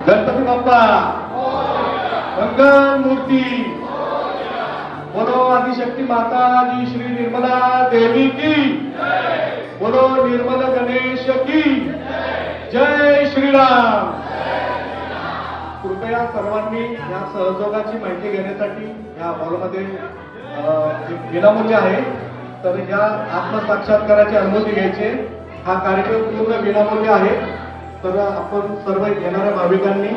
गणपती बाप्पा मंगल मूर्ती बोलो आदिशक्ती माता जी श्री निर्मला देवी की बोलो निर्मल गणेश की जय श्रीराम। कृपया सर्वांनी या सहयोगाची माहिती घेण्यासाठी या हॉलमध्ये विनामूल्य आहे, तर या आत्मसाक्षात्काराची अनुमती घ्यायची। हा कार्यक्रम पूर्ण विनामूल्य आहे, तर आपण सर्व येणाऱ्या भाविकांनी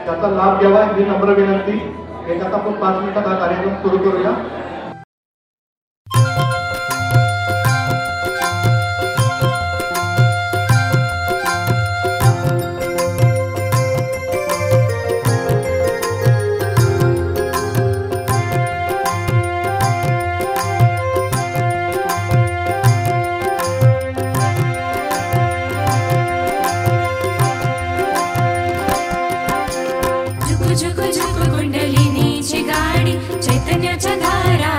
त्याचा लाभ घ्यावा ही नम्र विनंती। याच्यात आपण 5 मिनिटात हा कार्यक्रम सुरू करूया। झुक झुक झुक कुंडलिनीची गाडी चैतन्याच्या धारा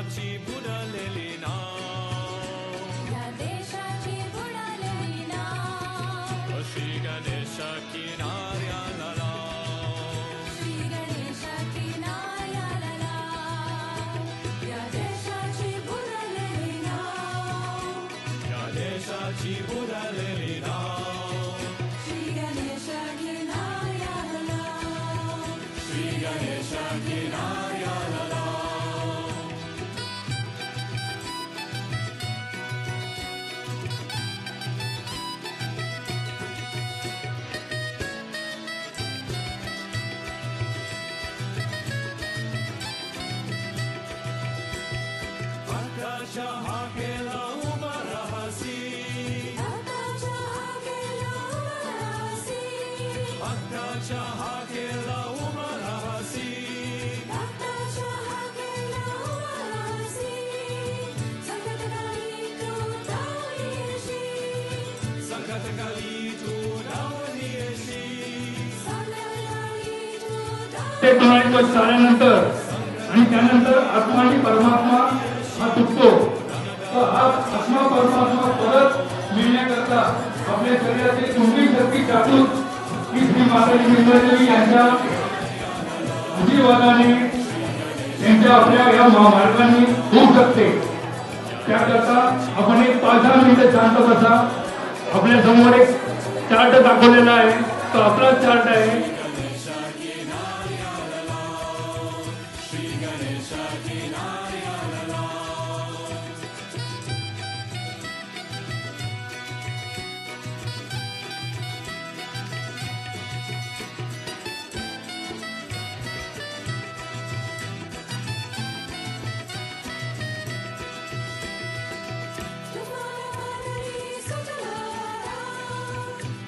देशाची बुडालेली नाव, या देशाची बुडालेली नाव, श्री गणेश किनाऱ्याला लाव, श्री गणेश किनाऱ्याला लाव. या देशाची बुडालेली नाव, या देशाची बुडालेली नाव, श्री गणेश किनाऱ्याला लाव, श्री गणेश किनाऱ्याला लाव. आकाशा हाकेला उभा राहासी, आकाशा हाकेला उभारासी, आकाशा हाकेला उभा राहासी, आकाशा हाकेला उभारासी. संकटकाळी तू धावून येशील, संकटकाली तू धावून येशील. संकटकाळी तू धावून ते पुनर्जन्म झाल्यानंतर आणि त्यानंतर आत्मा आणि परमात्मा हा तुटतो. तर हा आत्मा परमात्मा परत मिळण्याकरता आपल्या शरीरातील कोणतीही शक्ती टाकून की श्री माताजी मित्रांनी यांच्या आशीर्वादाने त्यांच्या आपल्या या महामार्गाने होऊ शकते. त्याकरता आपण एक 5-10 मिनिटं शांत बसा. आपल्या समोर एक चार्ट दाखवलेला आहे, तो आपला चार्ट आहे.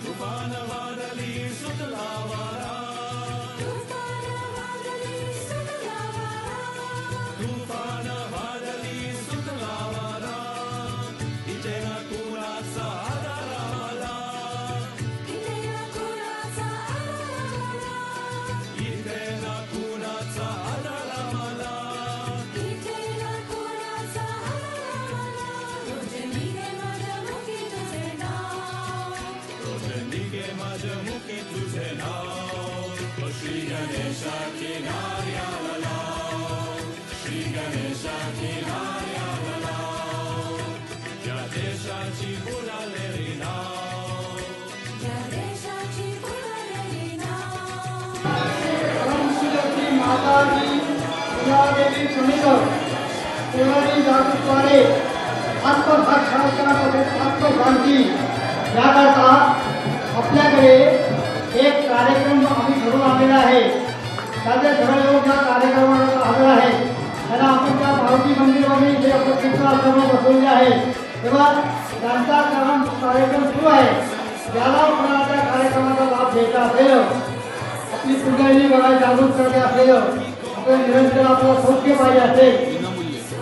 तुफान वादळी सुटला वारा, तुफान वादळी सुटला वारा. इथे ना कुणाचा आधार आला, इथे ना कुणाचा आधार आला. रोज निघे माझ्या मुखी तुझे नाव, श्री गणेश किनाऱ्याला लाव, श्री गणेश किनाऱ्याला लाव. या देशाची बुडालेली नाव, परमशिवची माताजी पुरादेवी पुणेकर पुराणी जागृतद्वारे आत्मसाक्षात्कारामध्ये आत्मक्रांती याकरता आपल्याकडे एक कार्यक्रम आम्ही ठरवून आणलेला आहे. त्याचे ठरवून या कार्यक्रमाला आलेला आहे. त्यांना आपण त्या मारुती मंदिरामध्ये जे आपण चित्राश्रम बसवले आहे तेव्हा त्यांचा कार्यक्रम सुरू आहे. ज्याला कोणाला त्या कार्यक्रमाचा लाभ घ्यायचा असेल, आपली पुण्याची बघा जागृत करते असेल, आपल्या निरंतर आपलं सौख्य पाहिजे असेल,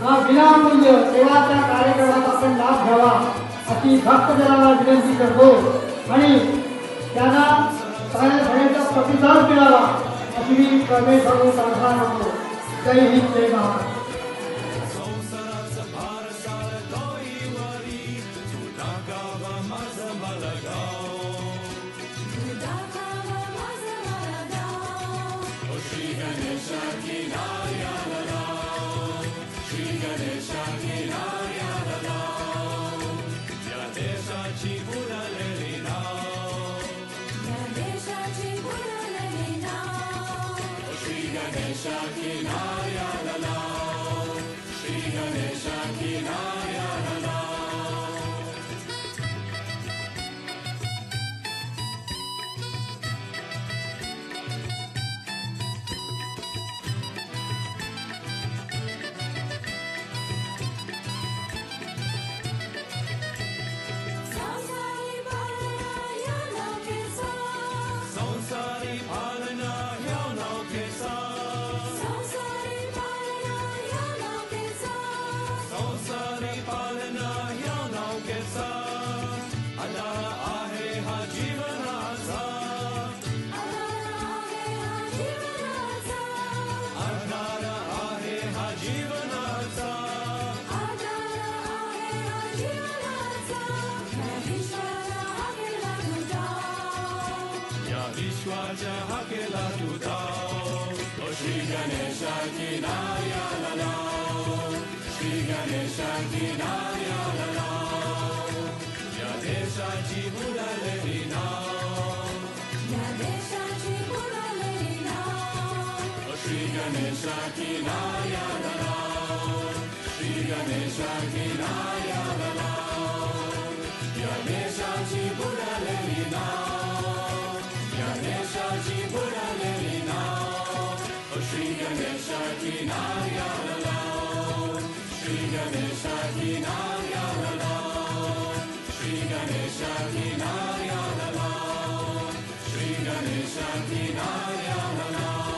हा विनामूल्य तेव्हा त्या कार्यक्रमाचा आपण लाभ घ्यावा अशी भक्तजनाला विनंती करतो आणि त्यांना सगळ्यांचा प्रतिसाद मिळावा अशी मी परमेश्वर प्रार्थना करतो. जय हिंद, जय महाराष्ट्र. संसाराचं भार साळगाईवरी, तू टाकावा माझं मलगाव. श्री गणेश किनाऱ्याला लाव, श्री गणेश किनाऱ्याला लाव. या देशाची बुडालेली नाव, श्री गणेश किनाऱ्याला लाव, श्री गणेश किनाऱ्याला लाव. किनाऱ्याला लाव या देशाची बुडालेली नाव या देशाची बुडालेली नाव श्री गणेशा किनाऱ्याला लाव श्री गणेशा किनाऱ्याला लाव या देशाची बुडालेली नाव या देशाची बुडालेली नाव श्री गणेशा किनाऱ्याला लाव श्री गणेशा किनाऱ्याला लाव श्री गणेशा किनाऱ्याला लाव श्री गणेशा किनाऱ्याला लाव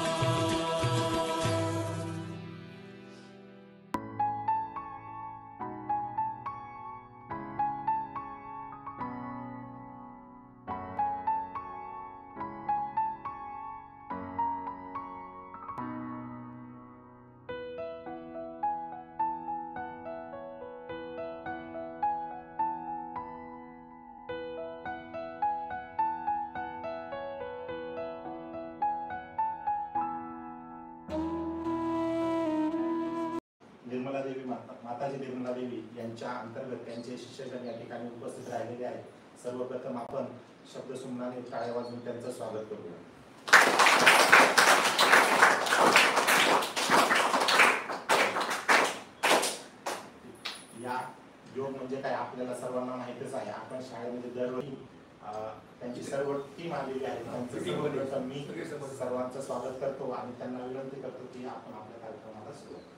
निर्मला देवी माताजी निर्मला देवी यांच्या अंतर्गत त्यांचे शिष्यगण या ठिकाणी उपस्थित राहिलेले आहेत. सर्वप्रथम आपण शब्दसुमनाने टाळ्या वाजवून त्यांचं स्वागत करूया. या योग म्हणजे काय आपल्याला सर्वांना माहितच आहे. आपण शाळेमध्ये दरवर्षी त्यांची सर्व टीम आलेली आहे. त्यांचं सर्वप्रथम मी सर्वांचं स्वागत करतो आणि त्यांना विनंती करतो की आपण आपल्या कार्यक्रमाला सुरुवात करू.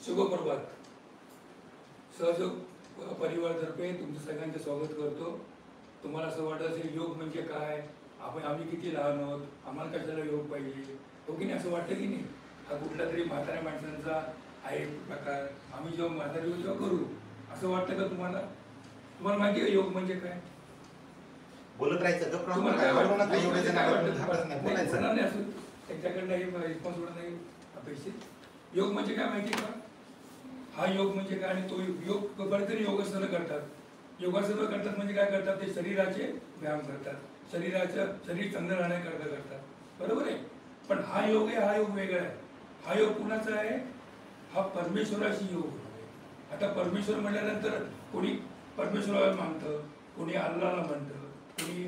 शुभप्रभात. सहयोग परिवारातर्फे तुमचं सगळ्यांचं स्वागत करतो. तुम्हाला असं वाटत असेल योग म्हणजे काय, आम्ही किती लहान आहोत, आम्हाला कशाला योग पाहिजे, हो की नाही, असं वाटतं की नाही. हा कुठला तरी म्हाताऱ्या माणसांचा आहे प्रकार, आम्ही जेव्हा म्हातारी जेव्हा करू असं वाटतं का तुम्हाला? तुम्हाला माहिती आहे योग म्हणजे काय? बोलत राहायचं गप्प राहून तुम्हाला काय वाटतं? बोलायचं. त्यांच्याकडनं रिस्पॉन्स होणार नाही अपेक्षित. योग म्हणजे काय माहिती का? हा योग म्हणजे काय आणि तो योग बरेचजण योगासनं करतात. योगासनं करतात म्हणजे काय करतात? ते शरीराचे व्यायाम करतात, शरीर चांगलं राहण्याकरता करतात, बरोबर आहे. पण हा योग आहे, हा योग वेगळा आहे. हा योग कुणाचा आहे? हा परमेश्वराशी योग आहे. आता परमेश्वर म्हटल्यानंतर कोणी परमेश्वराला मानतं, कोणी अल्लाला म्हणतं, कोणी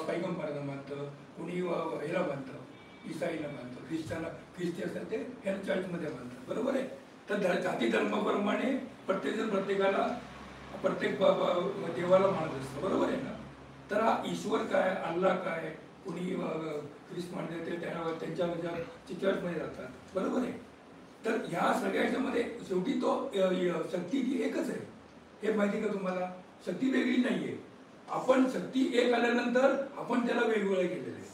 पैगंबराला मानतं, कोणी ह्याला मानतं, इसाईला मानतं, ख्रिस्ती असतात ते ह्या चर्चमध्ये मानतात, बरोबर आहे. तर जाती धर्माप्रमाणे प्रत्येकजण प्रत्येकाला प्रत्येक देवाला मानत असतं, बरोबर आहे ना. तर हा ईश्वर काय, अल्लाह काय, कोणी ख्रिस्त मानते ते त्यांच्या चर्चमध्ये जातात, बरोबर आहे. तर ह्या सगळ्या ह्याच्यामध्ये शेवटी तो शक्ती ती एकच आहे, हे माहिती का तुम्हाला? शक्ती वेगळी नाहीये. आपण शक्ती एक आल्यानंतर आपण त्याला वेगवेगळं केलेलं आहे.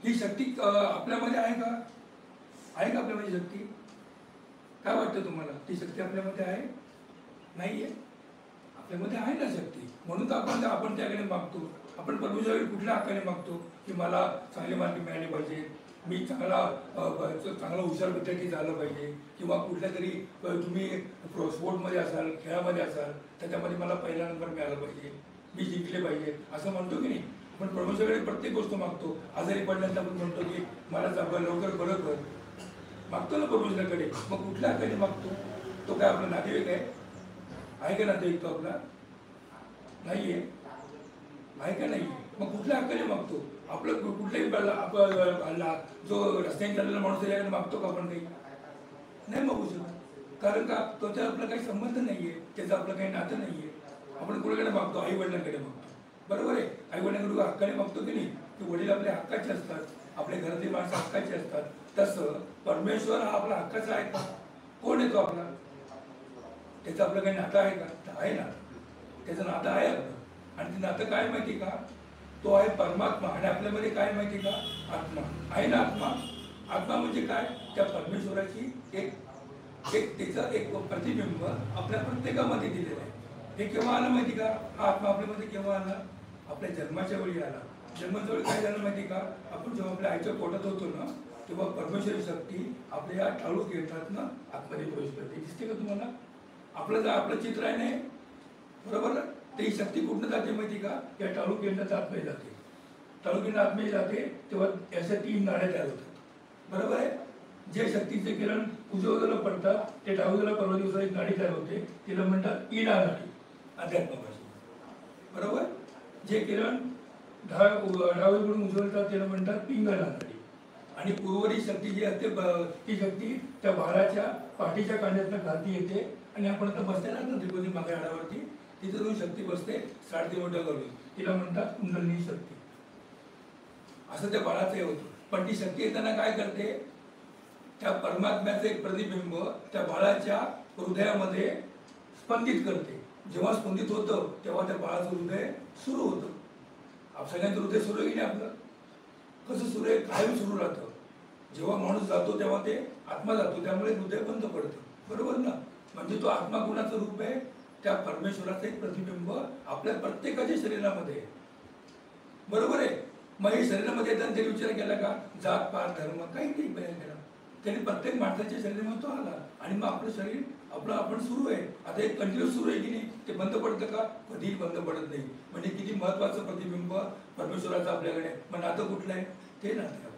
ही शक्ती आपल्यामध्ये आहे का? आहे का आपल्यामध्ये शक्ती? काय वाटतं तुम्हाला? ती शक्ती आपल्यामध्ये आहे? नाहीये. आपल्यामध्ये आहे ना शक्ती, म्हणून तर आपण त्याकडे मागतो. आपण परमेश्वराकडे कुठल्या हक्काने मागतो की मला चांगले मार्क मिळाले पाहिजे, मी चांगला हुशार विद्यार्थी झालं पाहिजे, किंवा कुठल्या तरी तुम्ही स्पोर्टमध्ये असाल, खेळामध्ये असाल, त्याच्यामध्ये मला पहिला नंबर मिळाला पाहिजे, मी जिंकले पाहिजे, असं म्हणतो की नाही. आपण परमेश्वराकडे प्रत्येक गोष्ट मागतो. आजारी पडल्यानंतर आपण म्हणतो की मला लवकर बरं कर, मागतो ना परमेश्वराकडे. मग कुठल्या हक्काने मागतो? तो काय आपला नातेवाईक आहे का नातेवाईक? तो आपला नाहीये, आहे का नाही? मग कुठल्या हक्काने मागतो? आपलं कुठल्याही जो रस्त्याने चाललेला माणूस त्याच्याकडे मागतो का आपण? काही नाही मागू शकत. कारण का? त्याचा आपला काही संबंध नाहीये, त्याचं आपलं काही नातं नाहीये. आपण कुणाकडे मागतो? आई वडिलांकडे मागतो, बरोबर आहे. आई वडिलांकडे हक्काने मागतो की नाही? की वडील आपल्या हक्काचे असतात, आपल्या घरातली माणसं हक्काची असतात. तसं परमेश्वर हा आपला हक्काचा आहे का? कोण आहे तो आपला? त्याचं आपलं काही नातं आहे का? तर आहे ना, त्याचं नातं आहे आपलं. आणि ते नातं काय माहिती का? तो आहे परमात्मा. आणि आपल्यामध्ये काय माहिती का? आत्मा आहे ना. आत्मा म्हणजे काय? त्या परमेश्वराची एक त्याचं एक प्रतिबिंब आपल्या प्रत्येकामध्ये दिलेलं आहे. हे केव्हा आलं माहिती का? हा आत्मा आपल्यामध्ये केव्हा आला? आपल्या जन्माच्या वेळी आला. जन्माच्या वेळी काय झालं माहिती का? आपण जेव्हा आपल्या आईच्या पोटात होतो ना, तेव्हा परमेश्वरी शक्ती आपल्या टाळू घेतात ना, आतमध्ये प्रवेश करते. दिसते का तुम्हाला? आपलं चित्र आहे नाही, बरोबर ना? तर ही शक्ती कुठनं जाते माहिती का? या टाळू केंद्रात आतमध्ये जाते. टाळू केंद्र आतमध्ये जाते तेव्हा याच्या 3 नाड्या तयार होतात. बरोबर आहे? जे शक्तीचे किरण उजव्या बाजूला पडतात ते डाव्या बाजूला परवा दिवसाला एक नाडी तयार होते, तिला म्हणतात ईडा नाडी अध्यात्म भाषेत. बरोबर? जे किरण डावीकडून उजवतात त्याला म्हणतात पिंगला नाडी. आणि उर्वरित शक्ती जी असते ती शक्ती त्या बाळाच्या पाठीच्या कांड्यातनं खालती येते आणि आपण आता बसलेला ना त्रिकोणी मागे हाडावरती तिथे जाऊन शक्ती बसते 3.5 मोठं करून, तिला म्हणतात कुंडलिनी शक्ती. असं त्या बाळाचं हे होतं. पण ती शक्ती येताना काय करते? त्या परमात्म्याचं एक प्रतिबिंब त्या बाळाच्या हृदयामध्ये स्पंदित करते. जेव्हा स्पंदित होतं तेव्हा त्या बाळाचं हृदय सुरू होतं. सगळ्यांचं हृदय सुरू आहे की नाही आपलं? कसं सुरू आहे? कायम सुरू राहतं. जेव्हा माणूस जातो तेव्हा ते आत्मा जातो, त्यामुळे हृदय बंद पडतं. बरोबर ना? म्हणजे तो आत्मा गुणाचं रूप आहे, त्या परमेश्वराचं एक प्रतिबिंब आपल्या प्रत्येकाच्या शरीरामध्ये आहे. बरोबर आहे? मग हे शरीरामध्ये येताना त्यांनी विचार केला का जात पात धर्म काही नाही बयान केला. त्यांनी प्रत्येक माणसाच्या शरीरामध्ये तो आला आणि मग आपलं शरीर आपण सुरू आहे. आता एक कंटिन्यू सुरू आहे की नाही? ते बंद पडतं का? कधीही बंद पडत नाही. म्हणजे किती महत्वाचं प्रतिबिंब परमेश्वराचं आपल्याकडे. मग नातं कुठलं आहे? ते नातं.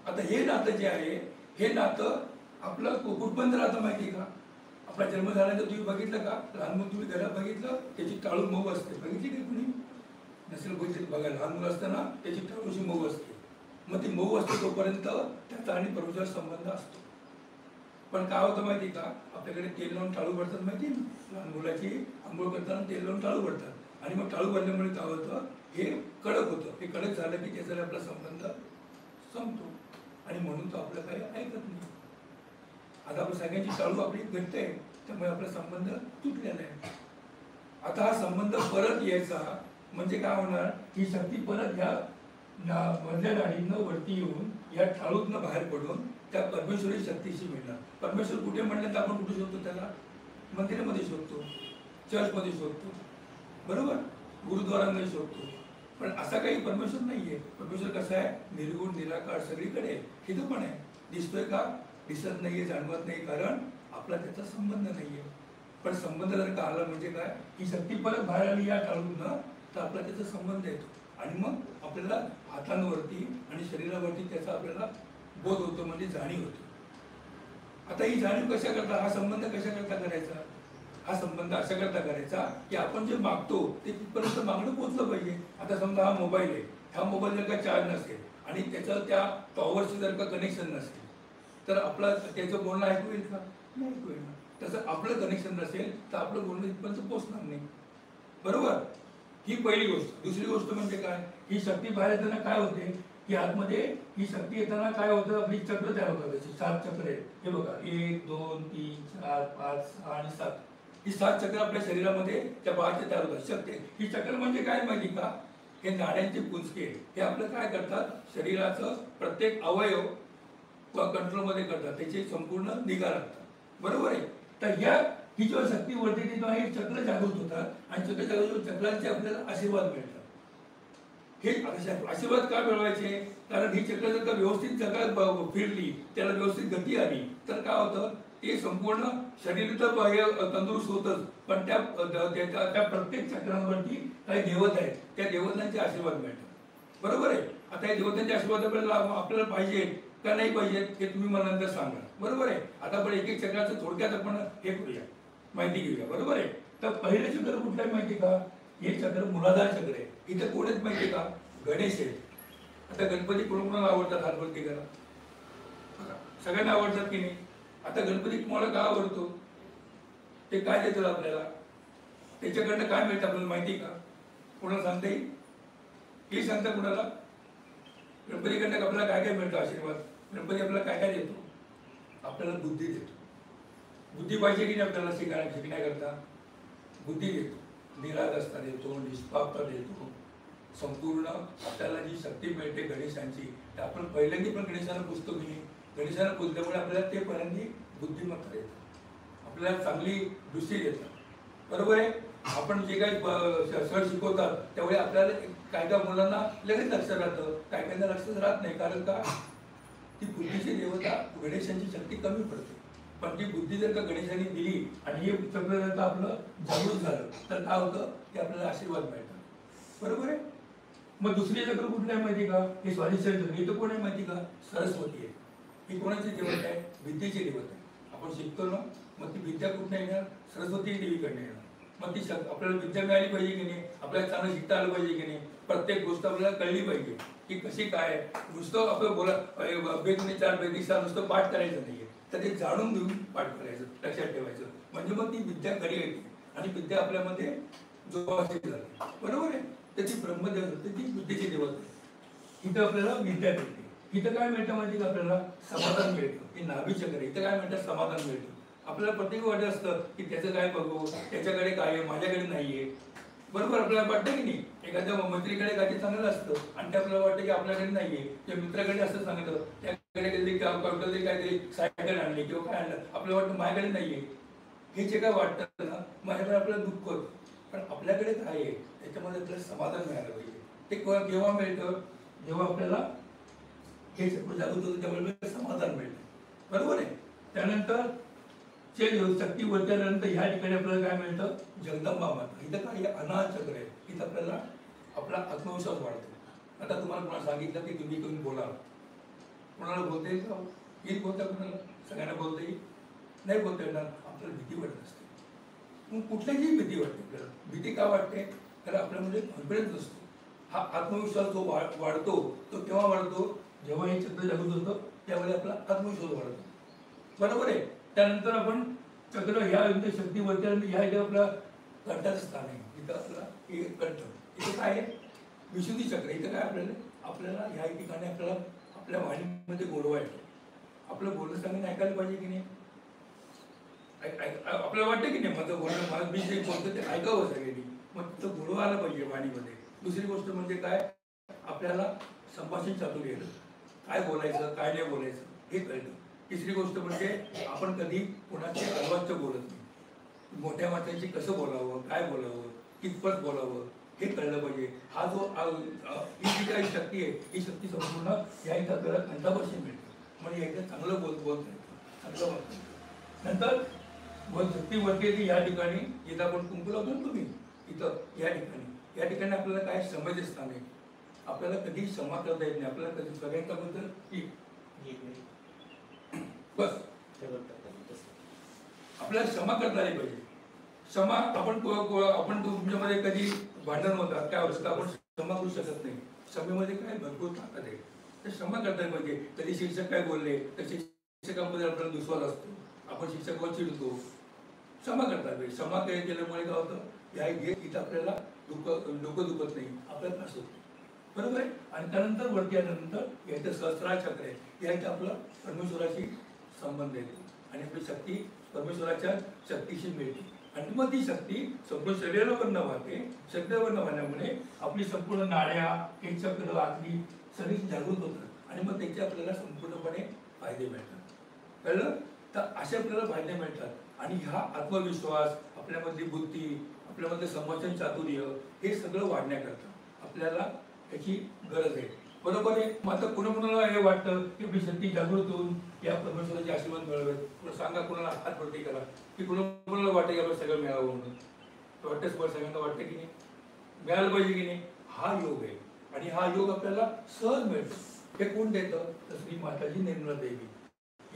आता हे नातं जे आहे हे नातं आपलं कुठपर्यंत राहतं माहिती का? आपला जन्म झाल्यानंतर तुम्ही बघितलं का? लहान मुलं तुम्ही घरात बघितलं त्याची टाळू मऊ असते, बघितली की कुणी? नसेल बघितली बघा, लहान मुलं असताना त्याची टाळूची मऊ असते. मग ती मऊ असते तोपर्यंत त्याचा आणि परमेश्वर संबंध असतो. पण काय होतं माहिती का? आपल्याकडे तेल लावून टाळू भरतात माहिती ना? लहान मुलाची आंघोळ करताना तेल लावून टाळू भरतात आणि मग टाळू भरल्यामुळे काय होतं? हे कडक होतं. हे कडक झालं की त्याचा आपला संबंध संपतो आणि म्हणून तो आपलं काही ऐकत नाही. आता आपण सगळ्यांची टाळू आपली घट्ट आहे, त्यामुळे आपला संबंध तुटलेला आहे. आता हा संबंध परत यायचा म्हणजे काय होणार? ही शक्ती परत या मधल्या नाडीनं वरती येऊन या टाळूतनं बाहेर पडून त्या परमेश्वरी शक्तीशी मिळणार. परमेश्वर कुठे म्हणलं तर आपण कुठे शोधतो त्याला? मंदिरामध्ये शोधतो, चर्चमध्ये शोधतो, बरोबर? गुरुद्वारामध्ये शोधतो. पण असा काही परमेश्वर नाहीये. परमेश्वर कसा आहे? निर्गुण निराकार सगळीकडे तिथं पण आहे. दिसतोय का? दिसत नाहीये, जाणवत नाही, कारण आपला त्याचा संबंध नाहीये. पण संबंध जर का आला म्हणजे काय? ही शक्ती परत बाहेर आली या टाळूतनं तर आपला त्याचा संबंध येतो आणि मग आपल्याला हातांवरती आणि शरीरावरती त्याचा आपल्याला बोध होतो, म्हणजे जाणीव होते. आता ही जाणीव कशा करता? हा संबंध कशा करता करायचा? हा संबंध अशा करता करायचा की आपण जे मागतो ते तिथपर्यंत मागणं पोहोचलं पाहिजे. आता समजा हा मोबाईल आहे, ह्या मोबाईल जर का चार्ज नसेल आणि त्याचं त्या टॉवरशी जर का कनेक्शन नसेल तर आपला त्याचं बोलणं ऐकू येईल का? नाही ऐकू येणार. तसं आपलं कनेक्शन नसेल तर आपलं बोलणं इथपर्यंत पोहोचणार नाही. बरोबर? ही पहिली गोष्ट. दुसरी गोष्ट म्हणजे काय? ही शक्ती बाहेर येताना काय होते? की आतमध्ये ही शक्ती येताना काय होतं? आपली चक्र तयार होतात. त्याची 7 चक्र आहेत. हे बघा 1 2 3 4 5 6 आणि 7. ही 7 चक्र आपल्या शरीरामध्ये त्या बाळाचे तयार होतात. शक्ती ही चक्र म्हणजे काय माहिती का? हे नाड्यांचे पुंजके हे आपलं काय करतात? शरीराचं प्रत्येक अवयव कंट्रोलमध्ये करतात, त्याची संपूर्ण निगा राखतात. बरोबर आहे? तर ही जेव्हा शक्ती वरती तेव्हा हे चक्र जागृत होतात आणि चक्रांचे आपल्याला आशीर्वाद मिळतात. हे आशीर्वाद का मिळवायचे? कारण ही चक्र जर का व्यवस्थित जगात फिरली, त्याला व्यवस्थित गती आली तर काय होतं? ते संपूर्ण शरीर तर तंदुरुस्त होतच, पण त्या प्रत्येक चक्रांवरती काही देवता आहेत, त्या देवतांचे आशीर्वाद मिळतात. बरोबर आहे? आता या देवतांचे आशीर्वाद आपल्याला पाहिजे का नाही पाहिजे हे तुम्ही मला नंतर सांगा. बरोबर आहे? आता आपण एक एक चक्राचं थोडक्यात आपण हे करूया, माहिती घेऊया. बरोबर आहे? तर पहिलं चक्र कुठलं आहे माहिती का? हे चक्र मूलाधार चक्र आहे. इथे कोण आहेत माहिती का? गणेश आहे. आता गणपती कोणाला आवडतात? हातवरती करा. सगळ्यांना आवडतात की नाही? आता गणपती तुम्हाला का आवडतो? ते काय देतात आपल्याला? त्याच्याकडनं काय मिळतं आपल्याला माहिती का? कोणाला सांगता येईल? हे सांगता कोणाला? गणपतीकडनं आपल्याला काय काय मिळतं आशीर्वाद? गणपती आपल्याला काय काय देतो? आपल्याला बुद्धी देतो. बुद्धी पाहिजे की नाही आपल्याला शिकण्याकरता? बुद्धी देतो, निरागसता देतो, निष्पापता देतो. संपूर्ण आपल्याला जी शक्ती मिळते गणेशांची, तर आपण पहिल्यांदा पण गणेशाला पुजतो की नाही? गणेशाला पुजल्यामुळे आपल्याला ते पहिल्यांदा बुद्धिमत्ता देतात, आपल्याला चांगली दृष्टी देतात. बरोबर आहे? आपण जे काही सर शिकवतात त्यावेळी आपल्याला काय काय मुलांना लगेच लक्षात राहतं, काय कायना लक्षात राहत नाही. कारण का? ती बुद्धीची देवता गणेशांची शक्ती कमी पडते. पण ती बुद्धी जर का गणेशाने दिली आणि हे सगळं जर का आपलं जागृत झालं तर काय होतं की आपल्याला आशीर्वाद मिळतात. बरोबर आहे. मग दुसरी चक्र कुठलं आहे माहिती का? हे स्वादिष्टाचं चक्र. हे तर कोण आहे माहिती का? सरस्वती आहे. ही कोणाची देवत आहे? विद्येची देवत आहे. आपण शिकतो ना, मग ती विद्या कुठनं येणार? सरस्वती देवीकडनं येणार. मग ती आपल्याला विद्या मिळाली पाहिजे की नाही, आपल्याला चांगलं शिकता आलं पाहिजे की नाही, प्रत्येक गोष्ट आपल्याला कळली पाहिजे की कशी काय आहे. नुसतं आपलं बोला बेदने 4 बेदिसा नुसतं पाठ करायचं नाहीये, तर ते जाणून घेऊन पाठ करायचं, लक्षात ठेवायचं. म्हणजे मग ती विद्या खरी येते आणि विद्या आपल्यामध्ये जोपासली जाते. बरोबर आहे. त्याची ब्रह्मदेव असते, ती बुद्धीची देवत आहे. इथं आपल्याला विद्या मिळते. इथं काय मिळतं माहिती का? आपल्याला समाधान मिळतं. हे नाभी चक्र. इथं काय मिळतं? समाधान मिळतं. आपल्याला प्रत्येक वाटत असतं की त्याचं काय बघू, त्याच्याकडे काय आहे, माझ्याकडे नाहीये. बरोबर. आपल्याला वाटतं की नाही, एखाद्या मैत्रीकडे काहीतरी चांगलं असतं आणि ते आपल्याला वाटतं की आपल्याकडे नाहीये, किंवा मित्राकडे असं सांगितलं, त्याकडे कधी काहीतरी सायकल आणली किंवा काय आणलं, आपल्याला वाटतं माझ्याकडे नाहीये. हे जे काय वाटतं ना, माझ्याकडे आपल्याला दुःख होतं. पण आपल्याकडे काय आहे त्याच्यामध्ये आपल्याला समाधान मिळालं पाहिजे. ते केव्हा मिळतं? जेव्हा आपल्याला हे सगळं जागृत होतं त्यामुळे समाधान मिळतं. बरोबर आहे. त्यानंतर शक्ती वर्तल्यानंतर ह्या ठिकाणी आपल्याला काय मिळतं? जगदंबा माता. इथं काही अनाहत चक्र आहे. इथं आपल्याला आपला आत्मविश्वास वाढतो. आता तुम्हाला कोणाला सांगितलं की तुम्ही कोणी बोला, कोणाला बोलता येईल का? येईल बोलता कोणाला? सगळ्यांना बोलता येईल? नाही बोलता येणार. आपल्याला भीती वाटत असते. मग कुठल्याही भीती वाटते आपल्याला. भीती का वाटते? कारण आपल्यामध्ये कॉन्फिडन्स नसतो. हा आत्मविश्वास जो वाढतो तो केव्हा वाढतो? जेव्हा हे चक्र जागृत होतं त्यावेळी आपला आत्मविश्वास वाढतो. बरोबर आहे. त्यानंतर आपण चक्र ह्या शक्ती वर्तल्यानंतर ह्या इथे आपला कंठाचं स्थान आहे. इथं आपला हे कंठ. इथं काय आहे? विशुद्धी चक्र. इथं काय आपल्याला ह्या ठिकाणी आपल्याला आपल्या वाणीमध्ये गोडवा येतो. आपलं बोलणं सांगणं ऐकायला पाहिजे की नाही? आपल्याला वाटतं की नाही माझं बोलणं, मला मी जे बोलतो ते ऐकावं सगळ्यांनी. मग तिथं गोडवा आला पाहिजे वाणीमध्ये. दुसरी गोष्ट म्हणजे काय? आपल्याला संभाषण चातुर्य येतं. काय बोलायचं, काय नाही बोलायचं हे कळतं. तिसरी गोष्ट म्हणजे आपण कधी कोणाचे अर्वाच्य बोलत नाही. मोठ्या माणसांशी कसं बोलावं, काय बोलावं, कितपत बोलावं हे कळलं पाहिजे. हा जो ही जी काही शक्ती आहे ही शक्ती संपूर्ण या इथं आपल्याला कंठापासून मिळते. म्हणजे एकदा चांगलं बोलत चांगलं वाटतं. नंतर शक्ती वरती येते या ठिकाणी. इथं आपण कुंकू लावतो ना तुम्ही, इथं या ठिकाणी आपल्याला काय क्षमेचे स्थान आहे. आपल्याला कधी क्षमा करता येत नाही. आपल्याला कधी सगळ्यांच्याबद्दल बस आपल्याला क्षमा करता आली पाहिजे. क्षमा आपण तुमच्यामध्ये कधी भांडण होतात काय होतं आपण क्षमा करू शकत नाही. क्षमेमध्ये काय भरपूर ताकद आहे. तर क्षमा करता पाहिजे. कधी शिक्षक काय बोलले तर शिक्षकांमध्ये आपल्याला विश्वास असतो, आपण शिक्षकावर चिडतो. क्षमा करता पाहिजे. क्षमा केल्यामुळे काय होतं? या इथं आपल्याला डोकं दुखत नाही, आपल्याला त्रास होतो. बरोबर आहे. आणि त्यानंतर वरती आल्यानंतर याचं सहस्रार चक्र आहे. या इथं आपलं परमेश्वराशी संबंध येतो आणि आपली शक्ती परमेश्वराच्या शक्तीशी मिळते. आणि मग ती शक्ती संपूर्ण शरीरावर न वाहते. शरीरावर न वाहण्यामुळे आपली संपूर्ण नाड्या, हे चक्र, आतली सगळी जागृत होतात आणि मग त्याचे आपल्याला संपूर्णपणे फायदे मिळतात. कळलं? तर असे आपल्याला फायदे मिळतात. आणि हा आत्मविश्वास, आपल्यामधली बुद्धी, आपल्यामध्ये संभाषण चातुर्य हे सगळं वाढण्याकरता आपल्याला त्याची गरज आहे. बरोबर आहे. मग आता कुणाला हे वाटतं की आपली शक्ती जागृत होऊन या परमेश्वराचे आशीर्वाद मिळावेत. सांगा कुणाला हात वरती करा की कुणाला वाटतं की आपल्याला सगळं मिळावं म्हणून. वाटतंच पण सगळ्यांना वाटतं की नाही मिळालं पाहिजे की नाही. हा योग आहे आणि हा योग आपल्याला सहज मिळतो. हे कोण देतं? तर श्री माताजी निर्मला देवी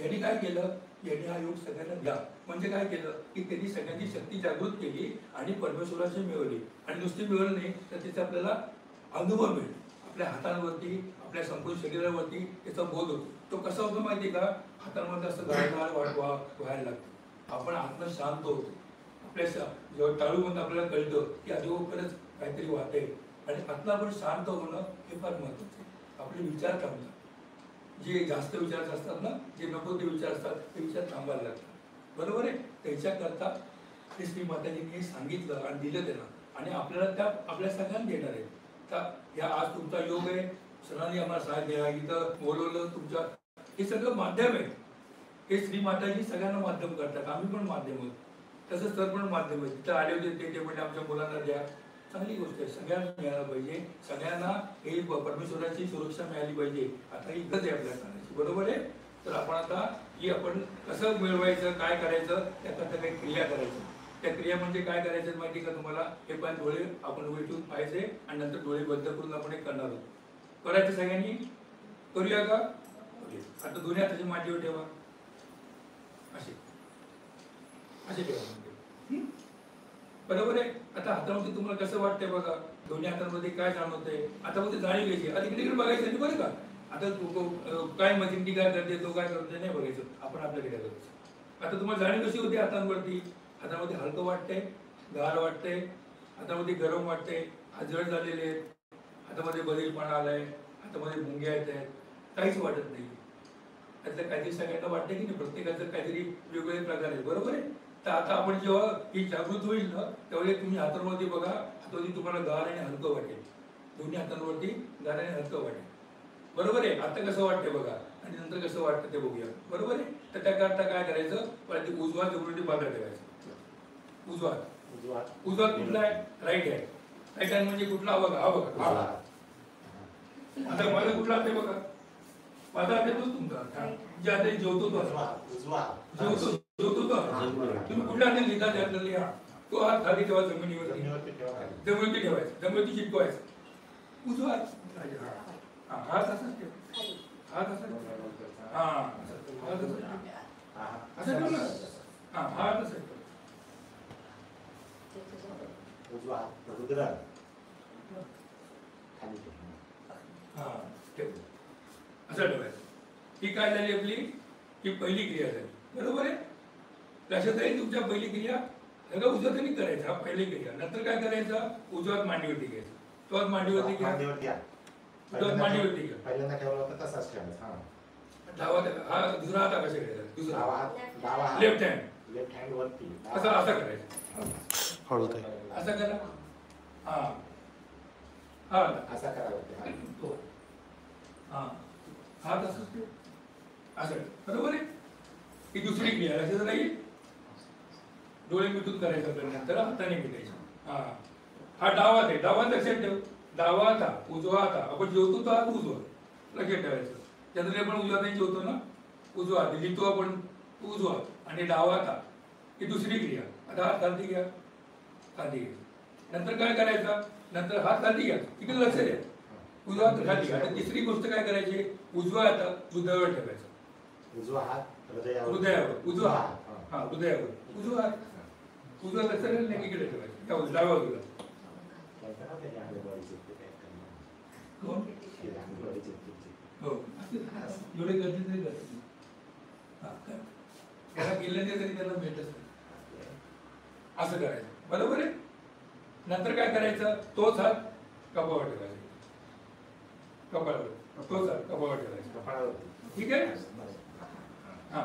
यांनी काय केलं? यांनी हा योग सगळ्यांना द्या. म्हणजे काय केलं की त्यांनी सगळ्यांची शक्ती जागृत केली आणि परमेश्वराची मिळवली. आणि नुसती मिळवली नाही तर त्याचा आपल्याला अनुभव मिळतो. आपल्या हातांवरती, आपल्या संपूर्ण शरीरावरती त्याचा बोध होतो. तो कसा होतो माहिती आहे का? हातांमध्ये असं गाळगाळ व्हायला लागतं. आपण आत्म शांत होतो. आपल्या जेव्हा टाळूमध्ये आपल्याला कळतं की अजूनच काहीतरी वाटतंय आणि आत्ता आपण शांत होणं हे फार महत्त्वाचं आहे. आपले विचार थांबतात. जे जास्त विचार असतात ना, जे नको ते विचार असतात ते विचार थांबायला लागतात. बरोबर आहे. त्याच्याकरता ते श्री माताजींनी हे सांगितलं आणि दिलं त्यांना आणि आपल्याला त्या आपल्या सगळ्यांना देणार आहे. या आज तुमचा योग आहे. सरांनी आम्हाला साथ द्या, इथं बोलवलं तुमच्या, हे सगळं माध्यम आहे. हे श्री माताजी सगळ्यांना माध्यम करतात. आम्ही पण माध्यम आहोत. तसंच सर पण माध्यम आहे. तिथं आले होते ते म्हणजे आमच्या मुलांना द्या. चांगली गोष्ट आहे. सगळ्यांना मिळायला पाहिजे. सगळ्यांना हे परमेश्वराची सुरक्षा मिळाली पाहिजे. आता ही गरज आहे आपल्या करायची. बरोबर आहे. तर आपण आता की आपण कसं मिळवायचं, काय करायचं, त्याकरता काही क्रिया करायचं. त्या क्रिया म्हणजे काय करायचं माहिती का तुम्हाला? हे पण डोळे आपण उलटून पाहायचे आणि नंतर डोळे बंद करून आपण हे करणार आहोत. करायचं सगळ्यांनी? करूया का? करूया. आता दोन्ही हाताची मांडीवर ठेवा, असे असे ठेवा म्हणजे. बरोबर आहे. आता हातामध्ये तुम्हाला कसं वाटतंय बघा, दोन्ही हातांमध्ये काय जाणवतंय, हातामध्ये जाणीव घ्यायची. आता तिकडे बघायचं नाही बरं का. आता काय मशीन काय करते, तो काय करते नाही बघायचं, आपण आपल्याकडे बघायचं. आता तुम्हाला जाणीव कशी होती हातांवरती? हातामध्ये हलकं वाटतंय, गार वाटतंय, हातामध्ये गरम वाटतंय, हात जड झालेले आहेत, हातामध्ये बधीरपणा आलाय, हातामध्ये मुंग्या येत आहेत, काहीच वाटत नाही. त्यातलं काहीतरी सगळ्यांना वाटतं की नाही, प्रत्येकाचं काहीतरी वेगवेगळे प्रकार आहेत. बरोबर आहे. तर आता आपण जेव्हा ही जागृत होईल ना, त्यावेळी तुम्ही हातांवरती बघा, हातावरती तुम्हाला गार आणि हलकं वाटेल. दोन्ही हातांवरती गार आणि हलकं वाटेल. बरोबर आहे. आता कसं वाटतंय बघा आणि नंतर कसं वाटतं ते बघूया. बरोबर आहे. तर त्याकरता काय करायचं, पण उजवा जबरदस्ती बाजूला ठेवायचं. उजवा उजवा कुठला आहे? राईट आहे. राईट हँड म्हणजे कुठला? बघा हा बघा हा. आता माझा कुठला हात आहे बघा, माझा हात आहे तोच तुमचा. जे आता जेवतो तो जेवतो जेवतो तो. तुम्ही कुठल्या हाताने लिहिता त्यातलं लिहा. तो हात खाली ठेवा, जमिनीवरती जमिनीवरती ठेवायचा, जमिनीवरती चिटकवायचा. उजवा हात हात असाच ठेवा, हात असाच हा असं ठेवलं हा हात असं ठेवा. उजवा रुद्र हा ठेव असं ठेवायचं. ही काय झाली आपली? ही पहिली क्रिया झाली. बरोबर आहे. लक्षात आहे तुमच्या पहिली क्रिया सगळं उजव्या हाताने करायचं. हा पहिली क्रिया. नंतर काय करायचं? उजव्या मांडीवरती घ्यायचं. तो मांडीवरती घ्या, उजव्या मांडीवरती घ्या. पहिल्यांदा ठेवला होता तसाच ठेवायचा. डावा हा दुसरा हात कशा घ्यायचा? दुसरा डावा हात लेफ्ट हँड वरती असं असं करायचं. असं करा. हा हा असा करावा. तो हा हात असंच ठेव. असं बरोबर आहे. ही दुसरी क्रिया. लक्षात राहील. डोळे मिटून करायचं आपल्याला, नंतर हाताने मिटायचं. हा हा डावा आहे. डावा लक्षात ठेव. डावा हात उजवा हात. आपण जेवतो तो हात उजवा लक्षात ठेवायचं. त्यातून आपण उजवा हाताने जेवतो ना, उजवा हात लिहितो आपण उजवा आणि डावा हात. ही दुसरी क्रिया. आता हात खाली घ्या, खाली घ्या. नंतर काय करायचं? नंतर हात खाली घ्या. इकडे लक्ष द्या. उजवा हात खाली घ्या. आता तिसरी गोष्ट काय करायची? उजवा हात हृदयावर ठेवायचा. उजवा हात हृदयावर. उजवा हात हा हृदयावर. उजवा हात उजवा लक्ष नाही इकडे ठेवायचं. डावा बाजूला. कोण? हो एवढे गरजेचं नाही करत. त्याला गेलं नाही तरी त्याला भेटत नाही. असं करायचं. बरोबर आहे. नंतर काय करायचं? तोच हात कपाळावर ठेवायचा. कपाळावर तोच हात कपाळावर ठेवायचा. ठीक आहे. हा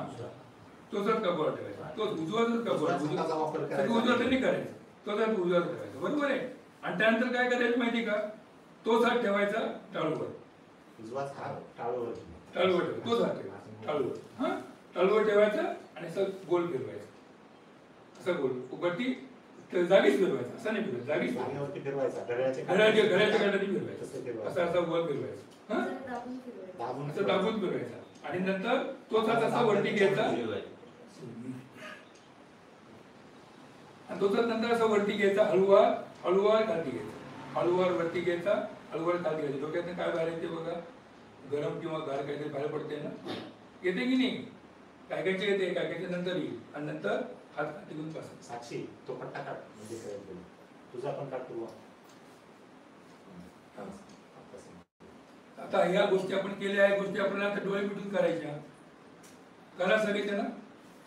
तोच हात कपाळावर ठेवायचा. तोच उजवाच कपाळ उजवा त्यांनी करायचं. तोच हात उजवा ठेवायचा. बरोबर आहे. आणि त्यानंतर काय करायचं माहिती का? तोच हात ठेवायचा टाळूवर. उजवाच हात टाळूवर. टाळूवर ठेवायचा. तोच हात ठेवायचा टाळूवर. हा टाळूवर ठेवायचा आणि असं गोल फिरवायचं. असं गोल वरती जागीच फिरवायचं. असं नाही फिरवायचं, जागीच फिरवायचा. घड्याळाच्या काठाने फिरवायचं. असं असं वर फिरवायचं. हा असं दाबून फिरवायचं. आणि नंतर तोच हात असा वरती घ्यायचा आणि तोच हात नंतर असं वरती घ्यायचा. हळूवार हळूवार खाली घ्यायचा. हळूवार वरती घ्यायचा, हळूवार खाली घ्यायचं. डोक्यातनं काय बाहेर येते बघा, गरम किंवा गार काहीतरी बाहेर पडते ना, येते की नाही? काय कायचे येते, काय कायचे नंतर येईल. आणि नंतर हात खाली घेऊन बसा. साक्षी तो पट्टा काढ म्हणजे तुझा पण काढ तू. आता ह्या गोष्टी आपण केल्या, या गोष्टी आपल्याला आता डोळे मिटून करायच्या. करा सगळे त्यांना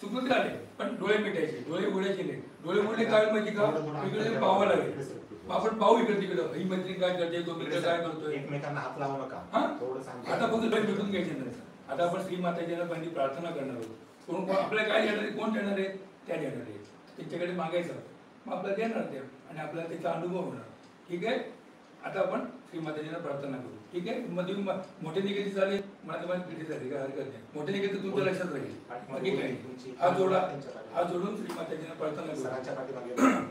चुकून झाले पण डोळे मिटायचे. डोळे उघडायचे नाही. डोळे उघडले काय माहिती का? इकडे पाहावं लागेल. आपण पाहू इकडे तिकडं. ही मैत्रीण काय करते, तो मित्र काय करतोय. एकमेकांना हात लावू नका. आता फक्त डोळे मिटून घ्यायचे नाही. आता आपण श्री माताजीला पहिली प्रार्थना करणार आहोत. कोण आपल्याला काय देणार आहे? कोण देणार आहे? त्या देणार आहे. त्यांच्याकडे मागायचं, मग आपल्याला देणार ते आणि आपल्याला त्याचा अनुभव होणार. ठीक आहे. आता आपण श्री माताजीला प्रार्थना करू. ठीक आहे. मध्ये मोठे निगेटिव्ह झाले, मला तुम्हाला किती झाले काय हरकत नाही. मोठे निगेटिव्ह तुमच्या लक्षात राहील. बाकी काही हात जोडा, हात जोडून श्री माताजीला प्रार्थना करू.